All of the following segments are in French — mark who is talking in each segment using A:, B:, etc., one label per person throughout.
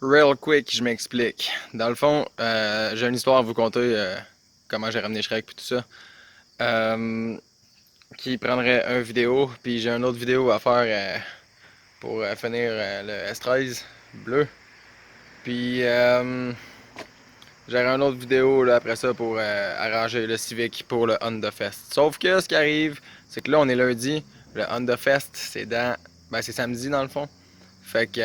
A: Real quick, je m'explique. Dans le fond, j'ai une histoire à vous conter comment j'ai ramené Shrek et tout ça. Euh, qui prendrait une vidéo, puis j'ai une autre vidéo à faire pour finir le S13 bleu. Puis j'aurai une autre vidéo là, après ça pour arranger le Civic pour le Honda Fest. Sauf que ce qui arrive, c'est que là on est lundi, le Honda Fest c'est samedi dans le fond. Fait que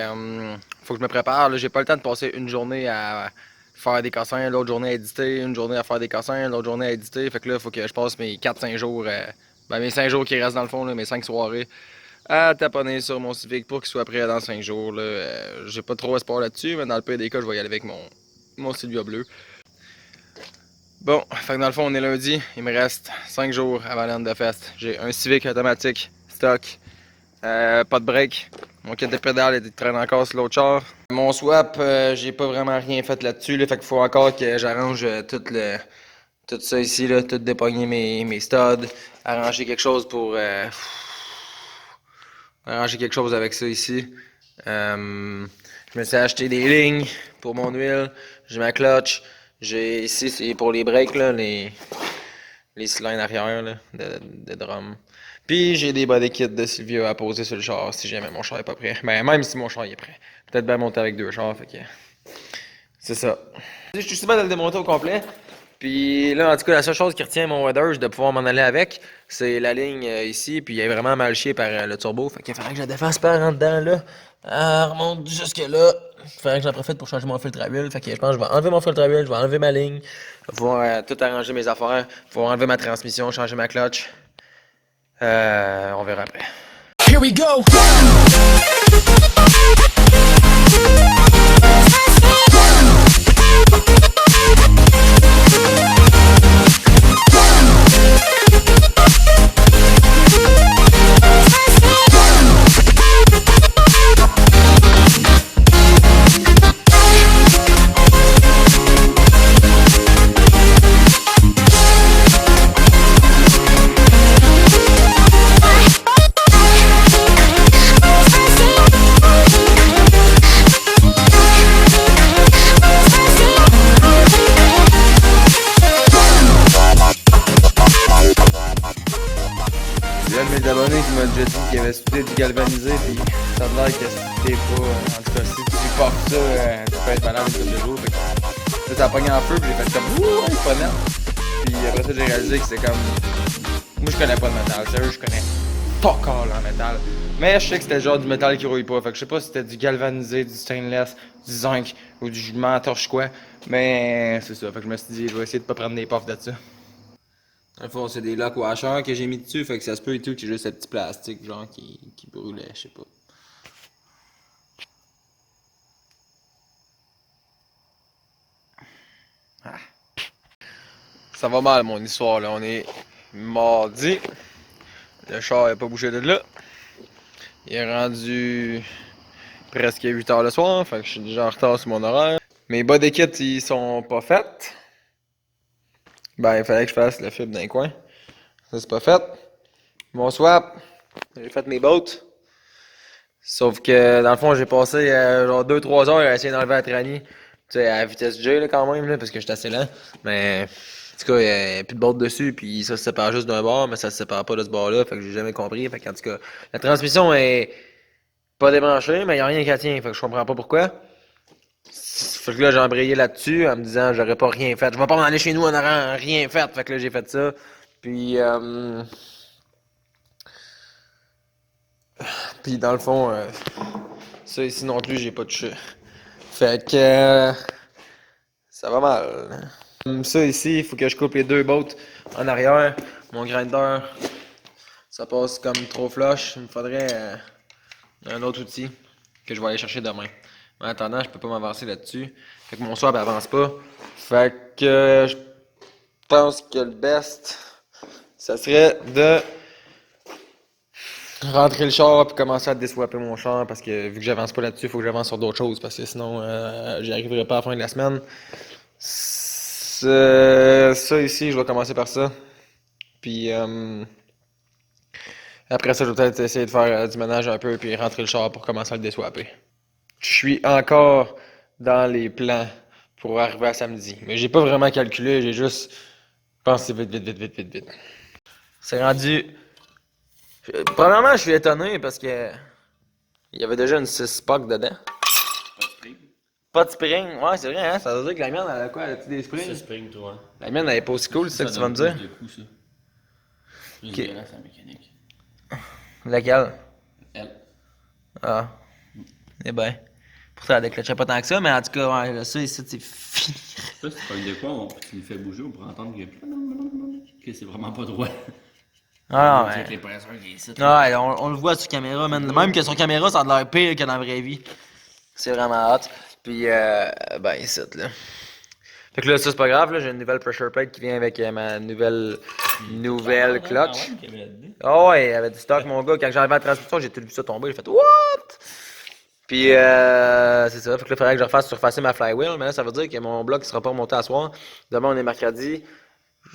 A: faut que je me prépare. Là, j'ai pas le temps de passer une journée à faire des cassins, l'autre journée à éditer, une journée à faire des cassins, l'autre journée à éditer. Fait que là, faut que je passe mes 4-5 jours, mes 5 jours qui restent dans le fond, là, mes 5 soirées, à taponner sur mon Civic pour qu'il soit prêt dans 5 jours. Là. J'ai pas trop espoir là-dessus, mais dans le pire des cas, je vais y aller avec mon Silvia bleu. Bon, fait que dans le fond, on est lundi. Il me reste 5 jours avant l'Honda Fest. J'ai un Civic automatique, stock, pas de break. Mon kit de pédale il traîne encore sur l'autre char. Mon swap, j'ai pas vraiment rien fait là-dessus. Là, fait qu'il faut encore que j'arrange tout ça ici, là, tout dépogner mes studs, arranger quelque chose pour arranger quelque chose avec ça ici. Je me suis acheté des lignes pour mon huile. J'ai ma clutch. J'ai ici c'est pour les brakes là, les cylindres arrière là, de drum. Puis j'ai des body kits de Silvio à poser sur le char si jamais mon char est pas prêt. Ben même si mon char est prêt. Peut-être bien monter avec deux chars, fait que. C'est ça. Je suis souvent de le démonter au complet. Puis là, en tout cas, la seule chose qui retient mon Weathers de pouvoir m'en aller avec, c'est la ligne ici. Puis il est vraiment mal chié par le turbo. Fait qu'il faudrait que je la défasse par en dedans là. Elle remonte jusque là. Il faudrait que j'en profite pour changer mon filtre à huile. Fait que je pense que je vais enlever mon filtre à huile, je vais enlever ma ligne. Je vais pouvoir tout arranger mes affaires. Je vais pouvoir enlever ma transmission, changer ma clutch. On verra après. Here we go! Il y a un de mes abonnés qui m'a déjà dit qu'il avait soudé du galvanisé, puis ça a l'air que c'était pas. En tout cas, si tu portes ça, tu peux être malade une couple de jours. Fait que ça a pogné en feu, puis j'ai fait comme ouh, c'est pas net. Puis après ça, j'ai réalisé que c'était comme. Moi, je connais pas le métal, sérieux, je connais pas encore en métal. Mais je sais que c'était le genre du métal qui rouille pas. Fait que je sais pas si c'était du galvanisé, du stainless, du zinc ou du mentorche quoi. Mais c'est ça. Fait que je me suis dit, je vais essayer de pas prendre des puffs de ça. Dans le fond, c'est des lock washers que j'ai mis dessus, fait que ça se peut et tout que j'ai juste ce petit plastique genre qui brûlait, je sais pas. Ah. Ça va mal mon histoire là, on est mardi. Le char n'a pas bougé de là. Il est rendu presque 8 h le soir, fait que je suis déjà en retard sur mon horaire. Mes body kits ils sont pas faits. Ben il fallait que je fasse la fibre d'un coin. Ça c'est pas fait. Mon swap, j'ai fait mes bottes. Sauf que dans le fond, j'ai passé genre 2-3 heures à essayer d'enlever la tranie. Tu sais, à vitesse G là, quand même, là, parce que j'étais assez lent. Mais en tout cas, il n'y a plus de botte dessus, puis ça se sépare juste d'un bord, mais ça se sépare pas de ce bord-là. Fait que j'ai jamais compris. Fait qu'en tout cas, la transmission est pas débranchée, mais il n'y a rien qui la tient. Fait que je comprends pas pourquoi. Fait que là, j'ai embrayé là-dessus en me disant j'aurais pas rien fait. Je vais pas m'en aller chez nous en n'aurait rien fait. Fait que là, j'ai fait ça. Puis puis dans le fond, ça ici non plus, j'ai pas touché. Fait que ça va mal. Ça ici, il faut que je coupe les deux bottes en arrière. Mon grinder, ça passe comme trop flush. Il me faudrait un autre outil que je vais aller chercher demain. Mais en attendant, je peux pas m'avancer là-dessus. Fait que mon swap avance pas. Fait que je pense que le best, ça serait de rentrer le char et commencer à déswapper mon char parce que vu que j'avance pas là-dessus, il faut que j'avance sur d'autres choses parce que sinon j'y arriverai pas à la fin de la semaine. Ça ici, je vais commencer par ça. Puis après ça, je vais peut-être essayer de faire du ménage un peu puis rentrer le char pour commencer à le déswapper. Je suis encore dans les plans pour arriver à samedi. Mais j'ai pas vraiment calculé, j'ai juste pensé vite, vite, vite, vite, vite, vite. C'est rendu. Premièrement, je suis étonné parce que il y avait déjà une 6-pack dedans. Pas de spring, ouais, c'est vrai, hein? Ça veut dire que la mienne, elle a quoi? Elle a-tu des springs?
B: C'est spring, toi.
A: La mienne, elle est pas aussi cool, c'est ça que tu vas me dire?
B: De coups, ça. Plus
A: Ok.
B: violent, c'est la mécanique.
A: Laquelle?
B: Elle.
A: Ah. Eh ben. Pourtant, elle déclenchait pas tant que ça, mais en tout cas, ouais, là, ça, ici, c'est fini.
B: Ça, c'est pas de quoi, tu nous fais bouger, on pourrait entendre que c'est vraiment pas droit.
A: Ah,
B: Avec les
A: ouais.
B: presseurs qui est ici.
A: Ouais, on le voit sur caméra, man. Même que sur caméra, ça a l'air pire que dans la vraie vie. C'est vraiment hot. Puis, ben, ici, là. Fait que là, ça, c'est pas grave, là. J'ai une nouvelle pressure plate qui vient avec ma nouvelle clutch. Ah ouais, il y avait du stock, mon gars. Quand j'arrivais à la transmission, j'ai tout vu ça tomber. J'ai fait, what? Puis, c'est ça. Fait que là, il faudrait que je refasse surfacer ma flywheel. Mais là, ça veut dire que mon bloc ne sera pas remonté à soir. Demain, on est mercredi.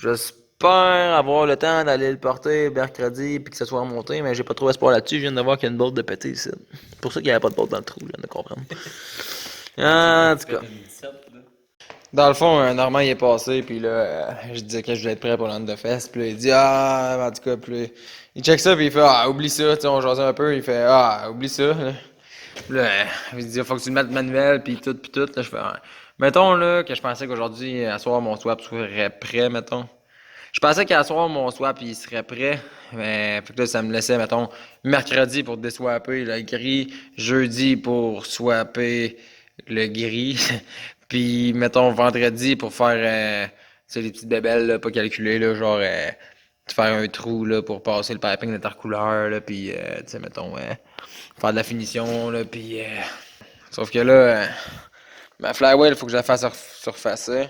A: J'espère avoir le temps d'aller le porter mercredi puis que ça soit remonté, mais j'ai pas trop espoir là-dessus. Je viens de voir qu'il y a une bolte de pété ici. C'est pour ça qu'il n'y avait pas de bolte dans le trou, je viens de comprendre. En tout cas. Dans le fond, Normand il est passé, puis là, je disais que je voulais être prêt pour l'Underfest, puis là, il dit en tout cas, puis là, il check ça, puis il fait oublie ça, tu sais, on jasait un peu, il fait oublie ça. Là. Puis là, il dit faut que tu le mettes manuel, puis tout, puis tout. Là, je fais mettons là que je pensais qu'aujourd'hui, à soir, mon swap serait prêt, mettons. Je pensais qu'à soir, mon swap, il serait prêt. Mais fait que là, ça me laissait, mettons, mercredi pour déswapper le gris, jeudi pour swapper le gris, puis, mettons, vendredi pour faire, tu sais, les petites bébelles, là, pas calculées, là, genre, faire un trou, là, pour passer le piping d'intercouleur, là, puis, tu sais, mettons, faire de la finition, là, puis... Sauf que là, ma flywheel, il faut que je la fasse surfacer.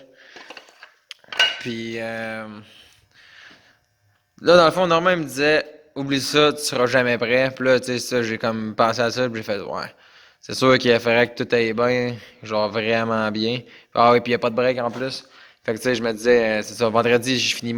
A: Puis... Là, dans le fond, Normand il me disait, oublie ça, tu seras jamais prêt. Puis là, tu sais, ça, j'ai comme pensé à ça, puis j'ai fait, ouais. C'est sûr qu'il faudrait que tout aille bien, genre vraiment bien. Ah oui, puis il n'y a pas de break en plus. Fait que tu sais, je me disais, c'est ça, vendredi, j'ai fini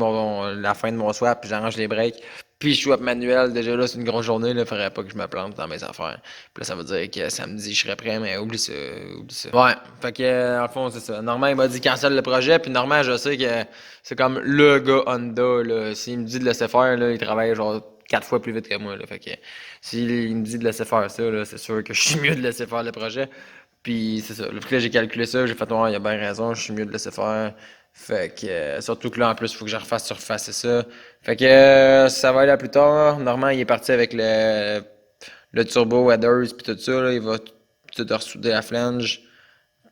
A: la fin de mon swap, puis j'arrange les breaks. Puis je swap manuel, déjà là, c'est une grosse journée, là, faudrait pas que je me plante dans mes affaires. Puis là, ça veut dire que samedi, je serais prêt, mais oublie ça, oublie ça. Ouais, fait que, en fond, c'est ça. Normand, il m'a dit cancel le projet, puis Normand, je sais que c'est comme le gars Honda, là. S'il me dit de laisser faire, là, il travaille genre 4 fois plus vite que moi, là. Fait que, s'il me dit de laisser faire ça, là, c'est sûr que je suis mieux de laisser faire le projet. Puis c'est ça. Là, j'ai calculé ça, j'ai fait, ouais, il a bien raison, je suis mieux de laisser faire. Fait que, surtout que là, en plus, il faut que je refasse surfacer ça. Fait que, ça va aller à plus tard. Normand, il est parti avec le turbo headers puis tout ça, là. Il va tout ressouder la flange.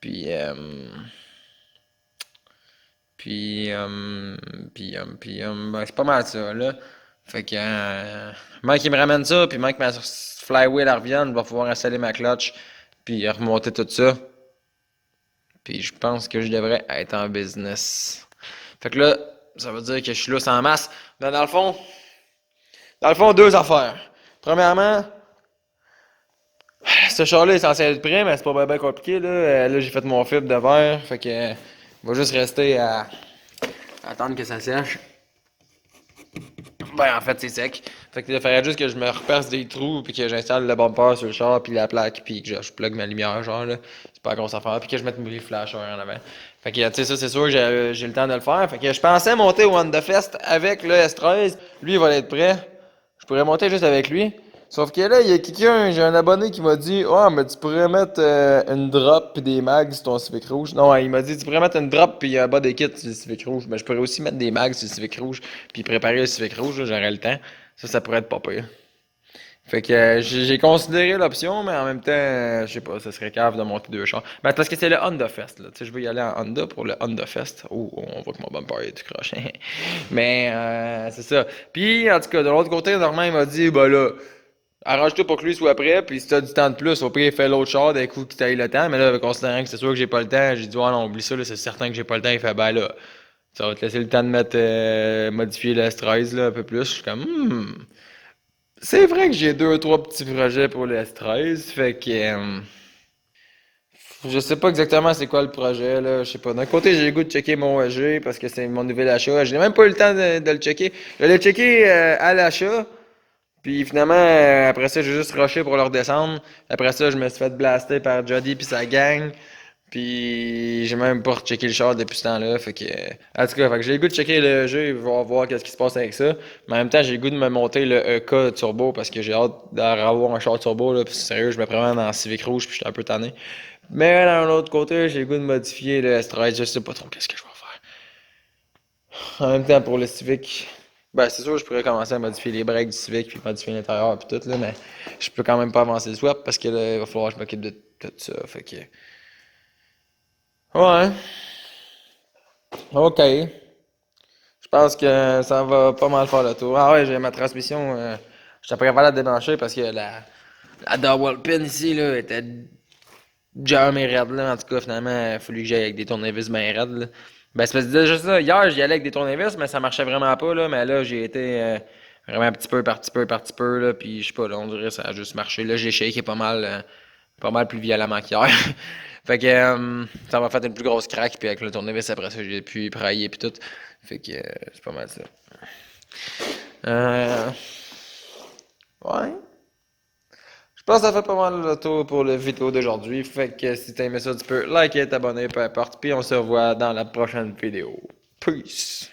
A: Puis, ben, c'est pas mal ça, là. Fait que, Mike, il me ramène ça, puis Mike, ma flywheel, elle revient, je vais pouvoir installer ma clutch, puis remonter tout ça. Puis je pense que je devrais être en business. Fait que là, ça veut dire que je suis là sans masse. Mais dans le fond, deux affaires. Premièrement, ce char-là est censé être prêt, mais c'est pas bien compliqué, là. Là, j'ai fait mon fibre de verre, fait que, il va juste rester à attendre que ça sèche. Ben, en fait, c'est sec. Fait que il faudrait juste que je me reperce des trous, puis que j'installe le bumper sur le char, puis la plaque, puis que je plug ma lumière, genre, là. C'est pas la grosse affaire, puis que je mette mes flashers en avant. Fait que, tu sais, ça, c'est sûr que j'ai le temps de le faire. Fait que je pensais monter au Honda Fest avec le S13. Lui, il va être prêt. Je pourrais monter juste avec lui. Sauf que là, il y a quelqu'un, j'ai un abonné qui m'a dit mais tu pourrais mettre une drop pis des mags sur ton Civic rouge. Non, il m'a dit tu pourrais mettre une drop pis un bas des kits sur le Civic rouge. Mais je pourrais aussi mettre des mags sur le Civic rouge puis préparer le Civic rouge, là, j'aurais le temps. Ça pourrait être pas pire. Fait que j'ai considéré l'option, mais en même temps, je sais pas, ça serait cave de monter deux chars. Ben, parce que c'est le Honda Fest, là. Tu sais, je veux y aller en Honda pour le Honda Fest. Oh, on voit que mon bumper est tout croche. Mais, c'est ça. Puis, en tout cas, de l'autre côté, Normand, il m'a dit, ben là, arrange-toi pour que lui soit prêt, puis si t'as du temps de plus, au pire, fais l'autre char d'un coup que t'ailles le temps. Mais là, considérant que c'est sûr que j'ai pas le temps, j'ai dit, ouais, non, oublie ça, là, c'est certain que j'ai pas le temps. Il fait, ben là, ça va te laisser le temps de mettre, modifier le S13, là, un peu plus. Je suis comme, c'est vrai que j'ai deux ou trois petits projets pour le S13, fait que je sais pas exactement c'est quoi le projet là, je sais pas. D'un côté, j'ai le goût de checker mon EG parce que c'est mon nouvel achat. Je n'ai même pas eu le temps de le checker. Je l'ai checké à l'achat, puis finalement après ça, j'ai juste rushé pour le redescendre. Après ça, je me suis fait blaster par Jody puis sa gang. Puis j'ai même pas rechecké le char depuis ce temps-là. Fait que. En tout cas, fait que j'ai le goût de checker le jeu et voir qu'est-ce qui se passe avec ça. Mais en même temps, j'ai le goût de me monter le EK turbo parce que j'ai hâte d'avoir un char turbo là. Puis sérieux, je me promène dans Civic rouge puis je suis un peu tanné. Mais d'un autre côté, j'ai le goût de modifier le S13. Je sais pas trop qu'est-ce que je vais faire. En même temps, pour le Civic, ben c'est sûr, je pourrais commencer à modifier les breaks du Civic puis modifier l'intérieur puis tout là, mais je peux quand même pas avancer le swap parce que là, il va falloir que je m'occupe de tout ça. Fait que. Ouais. OK. Je pense que ça va pas mal faire le tour. Ah ouais, j'ai ma transmission. J'étais pas capable de la débrancher parce que la double pin ici là, était jamais raide là. En tout cas, finalement, il a fallu que j'aille avec des tournevis bien raides là. Ben, c'est parce que déjà ça. Hier, j'y allais avec des tournevis, mais ça marchait vraiment pas là. Mais là, j'ai été vraiment petit peu par petit peu par petit peu là. Puis je sais pas, là, on dirait que ça a juste marché. Là, j'ai shaké pas mal plus violemment qu'hier. Fait que ça m'a fait une plus grosse craque, puis avec le tournevis après ça, j'ai pu prailler puis tout. Fait que c'est pas mal ça. Euh, ouais. Je pense que ça fait pas mal le tour pour le vidéo d'aujourd'hui. Fait que si t'as aimé ça, tu peux liker, t'abonner, peu importe. Puis on se revoit dans la prochaine vidéo. Peace!